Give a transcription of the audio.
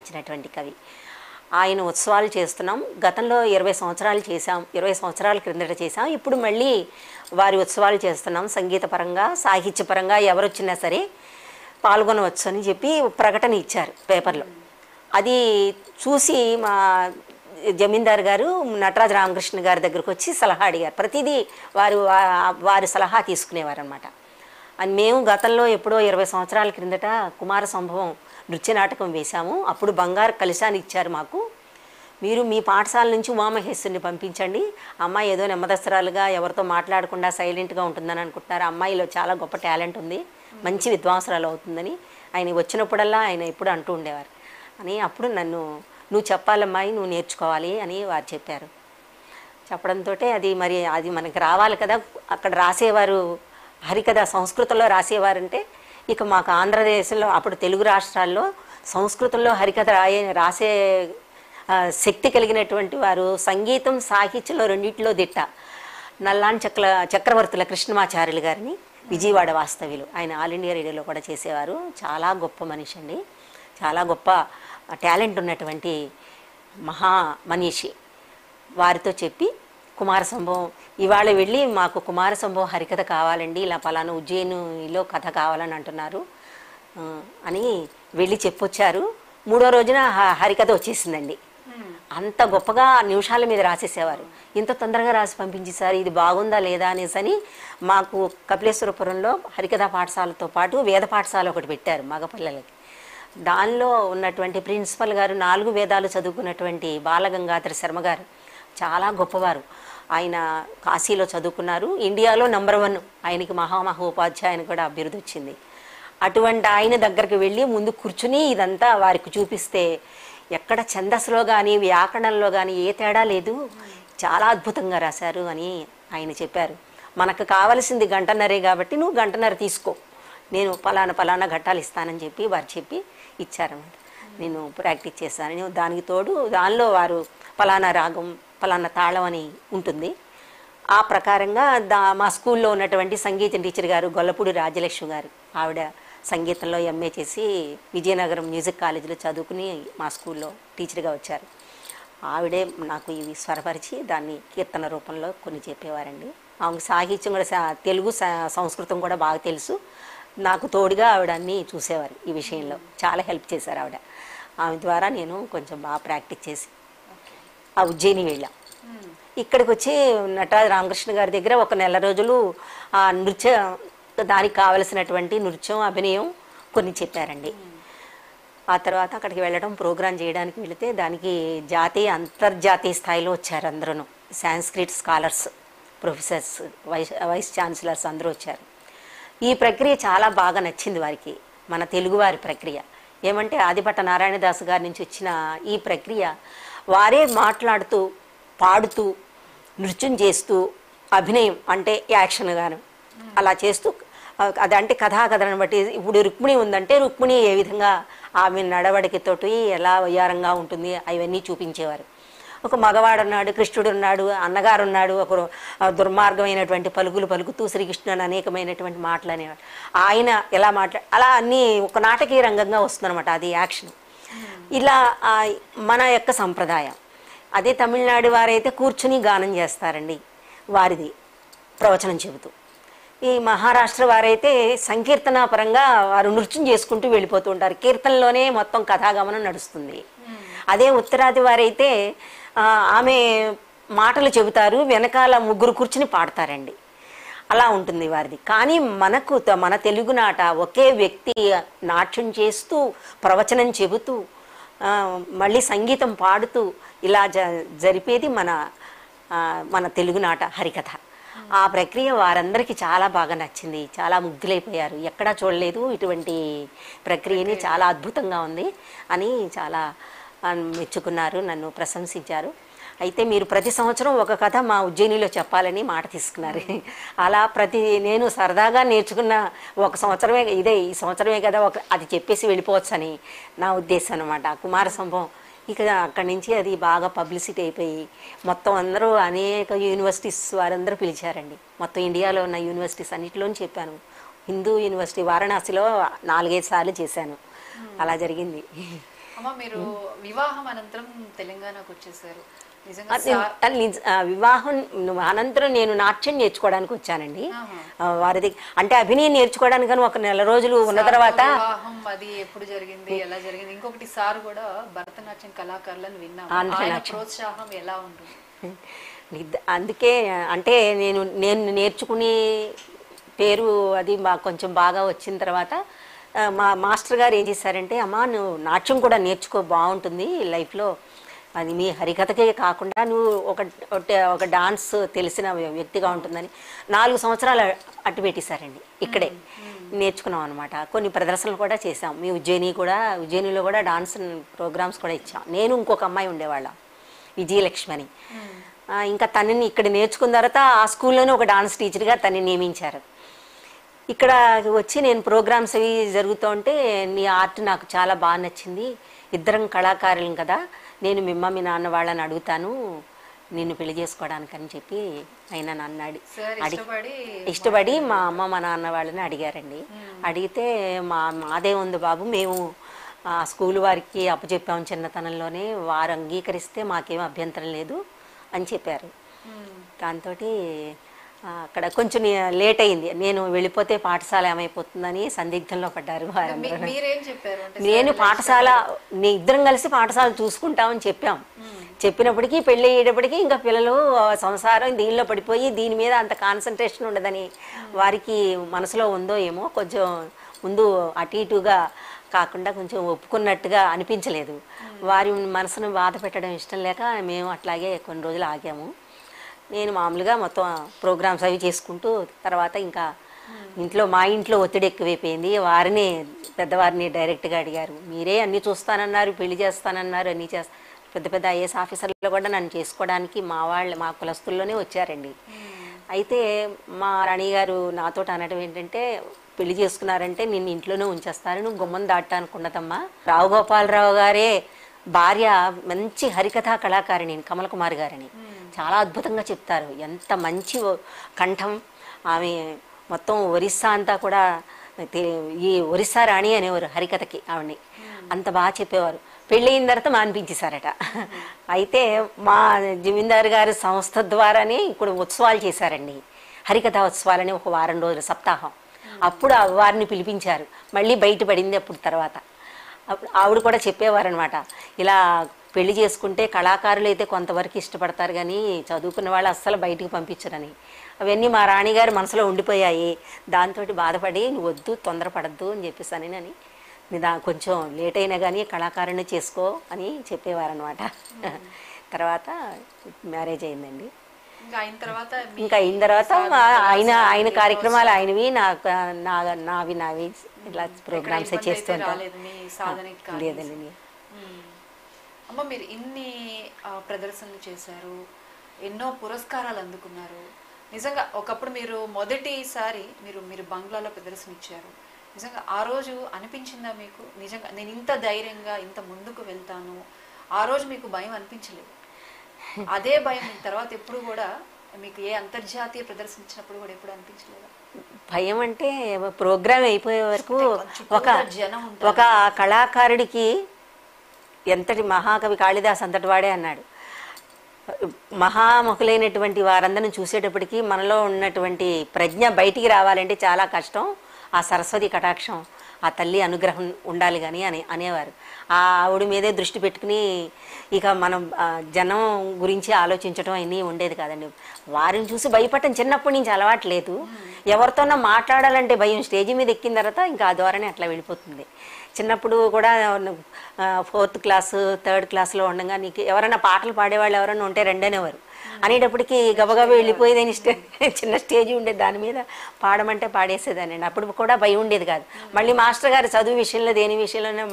ఇచ్చినటువంటి కవి. ఆయన ఉత్సవాలు చేస్తున్నాం. గతంలో 20 సంవత్సరాలు చేశాం, 20 సంవత్సరాల క్రిందట చేశాం. ఇప్పుడు మళ్ళీ వారి ఉత్సవాలు చేస్తున్నాం. సంగీతపరంగా సాహిత్యపరంగా ఎవరు వచ్చినా సరే పాల్గొనవచ్చు అని చెప్పి ప్రకటన ఇచ్చారు పేపర్లో. అది చూసి మా జమీందారు గారు నటరాజ రామకృష్ణ గారి దగ్గరకు వచ్చి సలహా అడిగారు. ప్రతిదీ వారి సలహా తీసుకునేవారు అనమాట. అని మేము గతంలో ఎప్పుడో 20 సంవత్సరాల క్రిందట కుమార సంభవం నృత్య నాటకం వేశాము. అప్పుడు బంగారు కలశాన్ని ఇచ్చారు మాకు. మీరు మీ పాఠశాల నుంచి ఉమామహేశ్వరిని పంపించండి. అమ్మాయి ఏదో నెమ్మదస్తరాలుగా ఎవరితో మాట్లాడకుండా సైలెంట్గా ఉంటుందని అనుకుంటున్నారు. అమ్మాయిలో చాలా గొప్ప టాలెంట్ ఉంది, మంచి విద్వాంసరాలు అవుతుందని ఆయన వచ్చినప్పుడల్లా ఆయన ఎప్పుడు అంటూ ఉండేవారు. అని అప్పుడు నువ్వు చెప్పాలమ్మాయి, నువ్వు నేర్చుకోవాలి అని వారు చెప్పారు. చెప్పడంతో అది మనకి రావాలి కదా. అక్కడ రాసేవారు హరికథ సంస్కృతంలో రాసేవారంటే ఇక మాకు ఆంధ్రదేశంలో అప్పుడు తెలుగు రాష్ట్రాల్లో సంస్కృతంలో హరికథ రాసే శక్తి కలిగినటువంటి వారు సంగీతం సాహిత్యంలో రెండింటిలో దిట్ట నల్లాని చక్రవర్తుల కృష్ణమాచార్యులు గారిని, విజయవాడ వాస్తవ్యులు. ఆయన ఆల్ ఇండియా రేడియోలో కూడా చేసేవారు. చాలా గొప్ప మనిషి అండి, చాలా గొప్ప టాలెంట్ ఉన్నటువంటి మహా మనీషి. వారితో చెప్పి కుమార సంభవం ఇవాళ వెళ్ళి మాకు కుమార సంభవం హరికథ కావాలండి, ఇలా పలానా ఉజ్జయినిలో కథ కావాలని అంటున్నారు అని వెళ్ళి చెప్పొచ్చారు. 3వ రోజున హరికథ వచ్చేసిందండి. అంత గొప్పగా నిమిషాల మీద రాసేసేవారు. ఇంత తొందరగా రాసి పంపించేశారు, ఇది బాగుందా లేదా అనేసి మాకు కపిలేశ్వరపురంలో హరికథ పాఠశాలతో పాటు వేద పాఠశాల ఒకటి పెట్టారు మగపిల్లలకి. దానిలో ఉన్నటువంటి ప్రిన్సిపల్ గారు 4 వేదాలు చదువుకున్నటువంటి బాలగంగాధర శర్మ గారు చాలా గొప్పవారు. ఆయన కాశీలో చదువుకున్నారు, ఇండియాలో నంబర్ 1 ఆయనకి మహామహోపాధ్యాయుని కూడా అభివృద్ధి వచ్చింది. అటువంటి ఆయన దగ్గరికి వెళ్ళి ముందు కూర్చుని ఇదంతా వారికి చూపిస్తే ఎక్కడ ఛందస్సులో కానీ వ్యాకరణంలో కానీ ఏ తేడా లేదు, చాలా అద్భుతంగా రాశారు అని ఆయన చెప్పారు. మనకు కావలసింది 1.5 గంటన్నరే కాబట్టి నువ్వు 1.5 గంటన్నర తీసుకో, నేను పలానా ఘట్టాలు ఇస్తానని చెప్పి వారు చెప్పి ఇచ్చారన్నమాట. నేను ప్రాక్టీస్ చేశాను. దానికి తోడు దానిలో వారు పలానా రాగం పలానా తాళం అని ఉంటుంది. ఆ ప్రకారంగా మా స్కూల్లో ఉన్నటువంటి సంగీత టీచర్ గారు గొల్లపూడి రాజలక్ష్మి గారు, ఆవిడ సంగీతంలో ఎంఏ చేసి విజయనగరం మ్యూజిక్ కాలేజీలో చదువుకుని మా స్కూల్లో టీచర్గా వచ్చారు. ఆవిడే నాకు ఇవి స్వరపరిచి దాన్ని కీర్తన రూపంలో కొన్ని చెప్పేవారండి. ఆమెకు సాహిత్యం కూడా తెలుగు సంస్కృతం కూడా బాగా తెలుసు. నాకు తోడుగా ఆవిడ అన్నీ చూసేవారు. ఈ విషయంలో చాలా హెల్ప్ చేశారు ఆవిడ. ఆమె ద్వారా నేను కొంచెం బాగా ప్రాక్టీస్ చేసి ఆ ఉజ్జయిని వెళ్ళాం. ఇక్కడికి వచ్చి నటరాజ రామకృష్ణ గారి దగ్గర 1 నెల రోజులు ఆ దానికి కావలసినటువంటి నృత్యం అభినయం కొన్ని చెప్పారండి. ఆ తర్వాత అక్కడికి వెళ్ళడం, ప్రోగ్రాం చేయడానికి వెళితే దానికి జాతీయ అంతర్జాతీయ స్థాయిలో వచ్చారు అందరూ. Sanskrit scholars, professors, vice chancellors అందరూ వచ్చారు. ఈ ప్రక్రియ చాలా బాగా నచ్చింది వారికి, మన తెలుగువారి ప్రక్రియ. ఏమంటే ఆదిభట్ట నారాయణదాసు గారి నుంచి వచ్చిన ఈ ప్రక్రియ వారే మాట్లాడుతూ పాడుతూ నృత్యం చేస్తూ అభినయం అంటే యాక్షన్ గాను అలా చేస్తూ అదంటే కథాకథలను బట్టి ఇప్పుడు రుక్మిణి ఉందంటే రుక్మిణి ఏ విధంగా ఆమె నడవడికతోటి ఎలా వయ్యారంగా ఉంటుంది అవన్నీ చూపించేవారు. ఒక మగవాడు ఉన్నాడు, కృష్ణుడు ఉన్నాడు, అన్నగారు ఉన్నాడు, ఒకరు దుర్మార్గమైనటువంటి పలుకులు పలుకుతూ శ్రీకృష్ణుని అనేకమైనటువంటి మాటలు అనేవాడు. ఆయన ఎలా అలా అన్నీ ఒక నాటకీయ రంగంగా వస్తుందన్నమాట. అది యాక్షన్. ఇలా మన యొక్క సంప్రదాయం. అదే తమిళనాడు వారైతే కూర్చుని గానం చేస్తారండి, వారిది ప్రవచనం చెబుతూ. ఈ మహారాష్ట్ర వారైతే సంకీర్తన పరంగా వారు నృత్యం చేసుకుంటూ వెళ్ళిపోతూ ఉంటారు. కీర్తనలోనే మొత్తం కథాగమనం నడుస్తుంది. అదే ఉత్తరాది వారైతే ఆమె మాటలు చెబుతారు, వెనకాల 3 కూర్చుని పాడతారండి. అలా ఉంటుంది వారిది. కానీ మన తెలుగు నాట ఒకే వ్యక్తి నాట్యం చేస్తూ ప్రవచనం చెబుతూ మళ్ళీ సంగీతం పాడుతూ ఇలా జరిపేది మన తెలుగు నాట హరికథ. ఆ ప్రక్రియ వారందరికీ చాలా బాగా నచ్చింది, చాలా ముగ్ధులైపోయారు. ఎక్కడా చూడలేదు ఇటువంటి ప్రక్రియని, చాలా అద్భుతంగా ఉంది అని చాలా మెచ్చుకున్నారు, నన్ను ప్రశంసించారు. అయితే మీరు ప్రతి సంవత్సరం ఒక కథ మా ఉజ్జయినిలో చెప్పాలని మాట తీసుకున్నారు. అలా నేను సరదాగా నేర్చుకున్న ఒక సంవత్సరమే ఈ సంవత్సరమే కదా అది చెప్పేసి వెళ్ళిపోవచ్చు అని నా ఉద్దేశం అనమాట. కుమార సంభవం ఇక అక్కడి నుంచి అది బాగా పబ్లిసిటీ అయిపోయి మొత్తం అందరూ అనేక యూనివర్సిటీస్ వారందరూ పిలిచారండి. మొత్తం ఇండియాలో ఉన్న యూనివర్సిటీస్ అన్నింటిలోనూ చెప్పాను. హిందూ యూనివర్సిటీ వారణాసిలో 4-5 సార్లు చేశాను. అలా జరిగింది. అమ్మ మీరు వివాహం అనంతరం తెలంగాణకు వచ్చేసారు. వివాహం అనంతరం నేను నాట్యం నేర్చుకోవడానికి వచ్చానండి. వారిది అంటే అభినయం నేర్చుకోవడానికి కానీ ఒక నెల రోజులు ఉన్న తర్వాత వివాహం అది ఎప్పుడు జరిగింది, ఎలా జరిగింది? ఇంకొకటి సార్ కూడా భరతనాట్యం కళాకారులను విన్నాం, ప్రోత్సాహం ఎలా ఉంటుంది? అందుకే అంటే నేను నేర్చుకునే పేరు అది కొంచెం బాగా వచ్చిన తర్వాత మా మాస్టర్ గారు ఏం చేశారంటే, అమ్మా నువ్వు నాట్యం కూడా నేర్చుకో, బాగుంటుంది లైఫ్లో, అది మీ హరికథకే కాకుండా నువ్వు ఒక డాన్స్ తెలిసిన వ్యక్తిగా ఉంటుందని 4 సంవత్సరాలు అట్టు పెట్టేశారండి. ఇక్కడే నేర్చుకున్నాం అనమాట. కొన్ని ప్రదర్శనలు కూడా చేసాం. మీ ఉజ్జయినిలో కూడా డాన్స్ ప్రోగ్రామ్స్ కూడా ఇచ్చాం. నేను ఇంకొక అమ్మాయి ఉండేవాళ్ళం, విజయలక్ష్మి అని. ఇంకా తనని ఇక్కడ నేర్చుకున్న తర్వాత ఆ స్కూల్లోనే ఒక డాన్స్ టీచర్గా తనని నియమించారు. ఇక్కడ వచ్చి నేను ప్రోగ్రామ్స్ అవి జరుగుతూ ఉంటే, నీ ఆర్ట్ నాకు చాలా బాగా నచ్చింది, ఇద్దరం కళాకారులం కదా, నేను మీ నాన్న వాళ్ళని అడుగుతాను నిన్ను పెళ్లి చేసుకోవడానికి అని చెప్పి ఆయన నన్ను ఇష్టపడి మా అమ్మ మా నాన్న వాళ్ళని అడిగారండి. అడిగితే మాదే ఉంది బాబు, మేము ఆ స్కూల్ వారికి అప్పచెప్పాము చిన్నతనంలోనే, వారు అంగీకరిస్తే మాకేం అభ్యంతరం లేదు అని చెప్పారు. దాంతో అక్కడ కొంచెం లేట్ అయింది. నేను వెళ్ళిపోతే పాఠశాల ఏమైపోతుందని సందిగ్ధంలో పడ్డారు వారందరూ. నేను పాఠశాల ఇద్దరం కలిసి పాఠశాల చూసుకుంటామని చెప్పాం. చెప్పినప్పటికీ పెళ్ళి అయ్యేటప్పటికీ ఇంకా పిల్లలు సంసారం దీనిలో పడిపోయి దీని మీద అంత కాన్సన్ట్రేషన్ ఉండదని వారికి మనసులో ఉందో ఏమో, కొంచెం ముందు అటు ఇటుగా కాకుండా కొంచెం ఒప్పుకున్నట్టుగా అనిపించలేదు. వారి మనసును బాధ పెట్టడం ఇష్టం లేక మేము అట్లాగే కొన్ని రోజులు ఆగాము. నేను మామూలుగా మొత్తం ప్రోగ్రామ్స్ అవి చేసుకుంటూ తర్వాత ఇంకా మా ఇంట్లో ఒత్తిడి ఎక్కువైపోయింది. పెద్దవారిని డైరెక్ట్గా అడిగారు, మీరే అన్నీ చూస్తానన్నారు, పెళ్లి చేస్తానన్నారు, అన్నీ పెద్ద పెద్ద ఐఏఎస్ ఆఫీసర్లు కూడా నన్ను చేసుకోవడానికి మా కులస్తుల్లోనే వచ్చారండి. అయితే మా రాణి గారు నాతో అనడం ఏంటంటే, పెళ్లి చేసుకున్నారంటే నిన్ను ఇంట్లోనే ఉంచేస్తారు, నువ్వు గుమ్మం దాటడానికి ఉండదమ్మా. రావు గోపాలరావు గారే భార్య మంచి హరికథా కళాకారిణి కమలకుమారి గారని, చాలా అద్భుతంగా చెప్తారు, ఎంత మంచి కంఠం. ఆమె మొత్తం ఒరిస్సా అంతా కూడా, ఈ ఒరిస్సా రాణి అనేవారు హరికథకి ఆవిడని, అంత బాగా చెప్పేవారు. పెళ్ళయిన తర్వాత మానిపించేశారట. అయితే మా జమీందారు గారి సంస్థ ద్వారానే ఇప్పుడు ఉత్సవాలు చేశారండి, హరికథా ఉత్సవాలని ఒక వారం రోజుల సప్తాహం. అప్పుడు వారిని పిలిపించారు, మళ్ళీ బయటపడింది అప్పుడు తర్వాత. అప్పుడు ఆవిడ కూడా చెప్పేవారు అనమాట, ఇలా పెళ్లి చేసుకుంటే కళాకారులు అయితే కొంతవరకు ఇష్టపడతారు కానీ చదువుకున్న వాళ్ళు అస్సలు బయటికి పంపించరని. అవన్నీ మా రాణిగారి మనసులో ఉండిపోయాయి. దాంతో బాధపడి నువ్వు వద్దు, తొందరపడద్దు అని చెప్పేసానని కొంచెం లేట్ అయినా కానీ కళాకారుని చేసుకో అని చెప్పేవారనమాట. తర్వాత మ్యారేజ్ అయిందండి. ఇంకా అయిన తర్వాత ఆయన కార్యక్రమాలు ఆయనవి, నావి ఇలా ప్రోగ్రామ్స్ చేస్తుంటాను. లేదండి. అమ్మ మీరు ఇన్ని ప్రదర్శనలు చేశారు, ఎన్నో పురస్కారాలు అందుకున్నారు. నిజంగా ఒకప్పుడు మీరు మొదటిసారి మీరు బంగ్లాలో ప్రదర్శన ఇచ్చారు. నిజంగా ఆ రోజు అనిపించిందా మీకు, నిజంగా నేను ఇంత ధైర్యంగా ఇంత ముందుకు వెళ్తాను? ఆ రోజు మీకు భయం అనిపించలేదు? అదే భయం తర్వాత ఎప్పుడు కూడా మీకు ఏ అంతర్జాతీయ ప్రదర్శన ఇచ్చినప్పుడు కూడా ఎప్పుడు అనిపించలేదా? భయం అంటే ప్రోగ్రామ్ అయిపోయే వరకు ఒక కళాకారుడికి ఎంతటి మహాకవి కాళిదాస్ అంతటి వాడే అన్నాడు, మహామహులైనటువంటి వారందరిని చూసేటప్పటికీ మనలో ఉన్నటువంటి ప్రజ్ఞ బయటికి రావాలంటే చాలా కష్టం, ఆ సరస్వతి కటాక్షం, ఆ తల్లి అనుగ్రహం ఉండాలి కానీ అనేవారు. ఆ ఆవిడ మీదే దృష్టి పెట్టుకుని ఇక మనం జనం గురించి ఆలోచించడం అన్నీ ఉండేది కాదండి. వారిని చూసి భయపడటం చిన్నప్పటి నుంచి అలవాటు లేదు. ఎవరితోనో మాట్లాడాలంటే భయం, స్టేజీ మీద ఎక్కిన తర్వాత ఇంకా ఆ ద్వారానే అట్లా వెళ్ళిపోతుంది. చిన్నప్పుడు కూడా 4th క్లాసు 3rd క్లాస్లో ఉండగా నీకు ఎవరైనా పాటలు పాడేవాళ్ళు ఎవరైనా ఉంటే రెండనేవారు. అనేటప్పటికీ గబగబా వెళ్ళిపోయేదని చిన్న స్టేజీ ఉండేది, దాని మీద పాడమంటే పాడేసేదానండి. అప్పుడు కూడా భయం ఉండేది కాదు. మళ్ళీ మాస్టర్ గారు చదువు విషయంలో దేని విషయంలోనే